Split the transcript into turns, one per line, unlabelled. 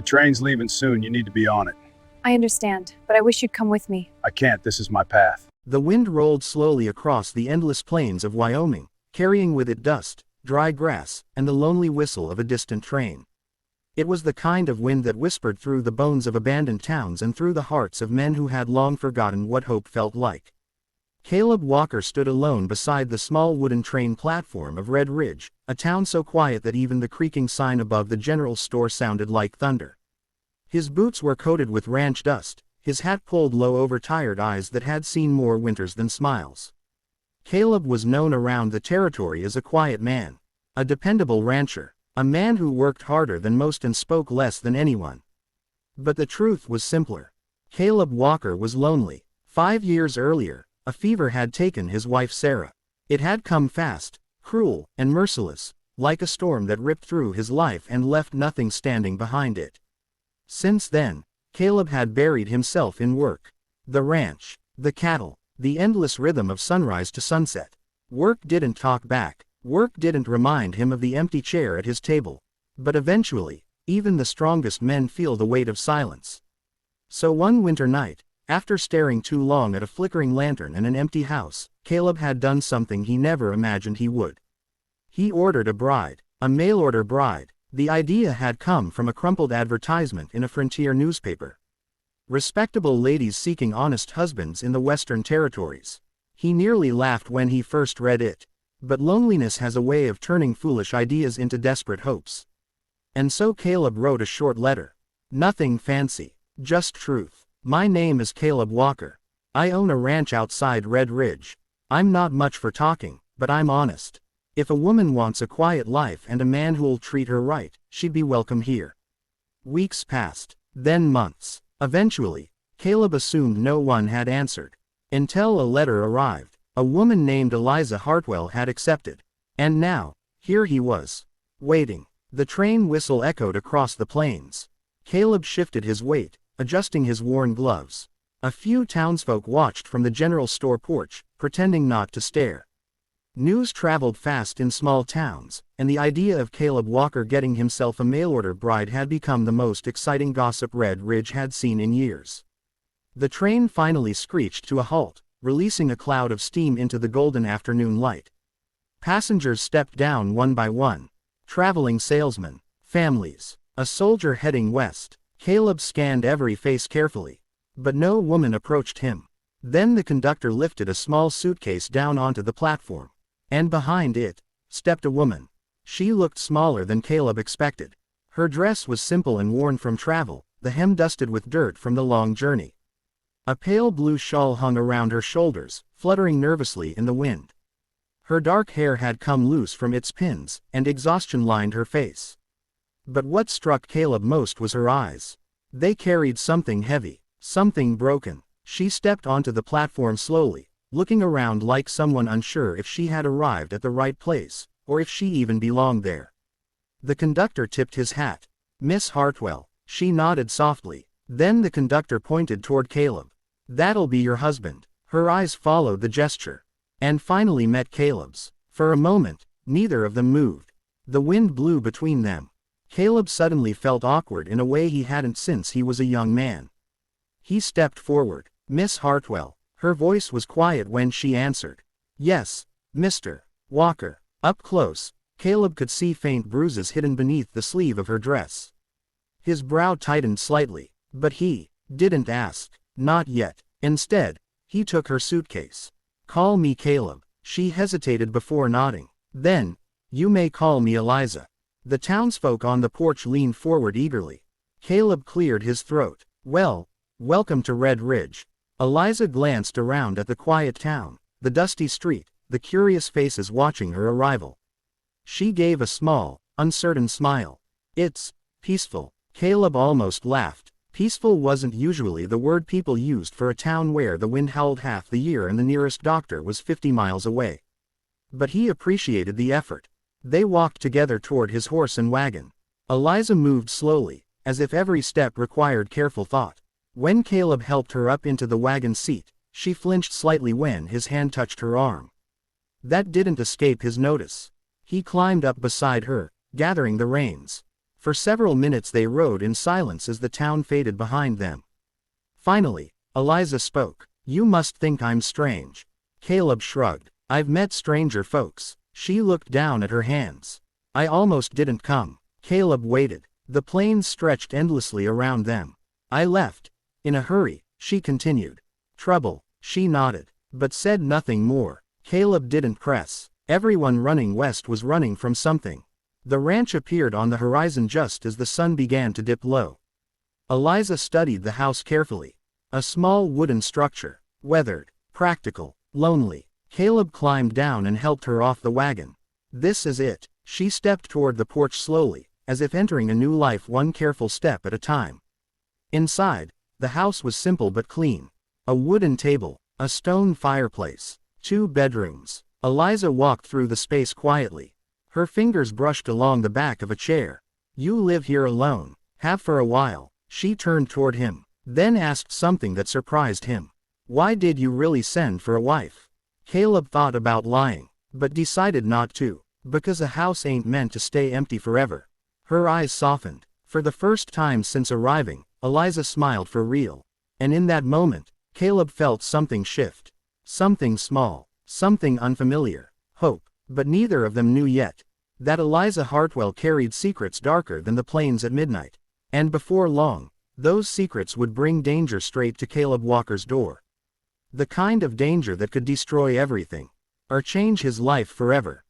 The train's leaving soon. You need to be on it.
I understand, but I wish you'd come with me.
I can't. This is my path.
The wind rolled slowly across the endless plains of Wyoming, carrying with it dust, dry grass, and the lonely whistle of a distant train. It was the kind of wind that whispered through the bones of abandoned towns and through the hearts of men who had long forgotten what hope felt like. Caleb Walker stood alone beside the small wooden train platform of Red Ridge, a town so quiet that even the creaking sign above the general store sounded like thunder. His boots were coated with ranch dust, his hat pulled low over tired eyes that had seen more winters than smiles. Caleb was known around the territory as a quiet man, a dependable rancher, a man who worked harder than most and spoke less than anyone. But the truth was simpler. Caleb Walker was lonely. 5 years earlier, a fever had taken his wife Sarah. It had come fast, cruel, and merciless, like a storm that ripped through his life and left nothing standing behind it. Since then, Caleb had buried himself in work. The ranch, the cattle, the endless rhythm of sunrise to sunset. Work didn't talk back. Work didn't remind him of the empty chair at his table. But eventually, even the strongest men feel the weight of silence. So one winter night, after staring too long at a flickering lantern and an empty house, Caleb had done something he never imagined he would. He ordered a bride, a mail-order bride. The idea had come from a crumpled advertisement in a frontier newspaper. Respectable ladies seeking honest husbands in the Western Territories. He nearly laughed when he first read it. But loneliness has a way of turning foolish ideas into desperate hopes. And so Caleb wrote a short letter. Nothing fancy, just truth. My name is Caleb Walker. I own a ranch outside Red Ridge. I'm not much for talking, but I'm honest. If a woman wants a quiet life and a man who'll treat her right, she'd be welcome here. Weeks passed, then months. Eventually, Caleb assumed no one had answered. Until a letter arrived. A woman named Eliza Hartwell had accepted. And now, here he was. Waiting. The train whistle echoed across the plains. Caleb shifted his weight, adjusting his worn gloves. A few townsfolk watched from the general store porch, pretending not to stare. News traveled fast in small towns, and the idea of Caleb Walker getting himself a mail-order bride had become the most exciting gossip Red Ridge had seen in years. The train finally screeched to a halt, releasing a cloud of steam into the golden afternoon light. Passengers stepped down one by one. Traveling salesmen, families, a soldier heading west. Caleb scanned every face carefully. But no woman approached him. Then the conductor lifted a small suitcase down onto the platform. And behind it, stepped a woman. She looked smaller than Caleb expected. Her dress was simple and worn from travel, the hem dusted with dirt from the long journey. A pale blue shawl hung around her shoulders, fluttering nervously in the wind. Her dark hair had come loose from its pins, and exhaustion lined her face. But what struck Caleb most was her eyes. They carried something heavy, something broken. She stepped onto the platform slowly, looking around like someone unsure if she had arrived at the right place, or if she even belonged there. The conductor tipped his hat. "Miss Hartwell." She nodded softly. Then the conductor pointed toward Caleb. "That'll be your husband." Her eyes followed the gesture, and finally met Caleb's. For a moment, neither of them moved. The wind blew between them. Caleb suddenly felt awkward in a way he hadn't since he was a young man. He stepped forward. "Miss Hartwell." Her voice was quiet when she answered. "Yes, Mr. Walker." Up close, Caleb could see faint bruises hidden beneath the sleeve of her dress. His brow tightened slightly, but he didn't ask. Not yet. Instead, he took her suitcase. "Call me Caleb." She hesitated before nodding. Then, "You may call me Eliza." The townsfolk on the porch leaned forward eagerly. Caleb cleared his throat. "Well, welcome to Red Ridge." Eliza glanced around at the quiet town, the dusty street, the curious faces watching her arrival. She gave a small, uncertain smile. "It's peaceful." Caleb almost laughed. Peaceful wasn't usually the word people used for a town where the wind howled half the year and the nearest doctor was 50 miles away. But he appreciated the effort. They walked together toward his horse and wagon. Eliza moved slowly, as if every step required careful thought. When Caleb helped her up into the wagon seat, she flinched slightly when his hand touched her arm. That didn't escape his notice. He climbed up beside her, gathering the reins. For several minutes they rode in silence as the town faded behind them. Finally, Eliza spoke. "You must think I'm strange." Caleb shrugged. "I've met stranger folks." She looked down at her hands. "I almost didn't come." Caleb waited. The plains stretched endlessly around them. "I left. In a hurry," she continued. "Trouble." She nodded, but said nothing more. Caleb didn't press. Everyone running west was running from something. The ranch appeared on the horizon just as the sun began to dip low. Eliza studied the house carefully. A small wooden structure. Weathered. Practical. Lonely. Caleb climbed down and helped her off the wagon. "This is it." She stepped toward the porch slowly, as if entering a new life one careful step at a time. Inside, the house was simple but clean. A wooden table, a stone fireplace, 2 bedrooms. Eliza walked through the space quietly. Her fingers brushed along the back of a chair. "You live here alone?" "Have for a while." She turned toward him, then asked something that surprised him. "Why did you really send for a wife?" Caleb thought about lying, but decided not to. "Because a house ain't meant to stay empty forever." Her eyes softened. For the first time since arriving, Eliza smiled for real. And in that moment, Caleb felt something shift. Something small, something unfamiliar. Hope. But neither of them knew yet that Eliza Hartwell carried secrets darker than the plains at midnight. And before long, those secrets would bring danger straight to Caleb Walker's door. The kind of danger that could destroy everything, or change his life forever.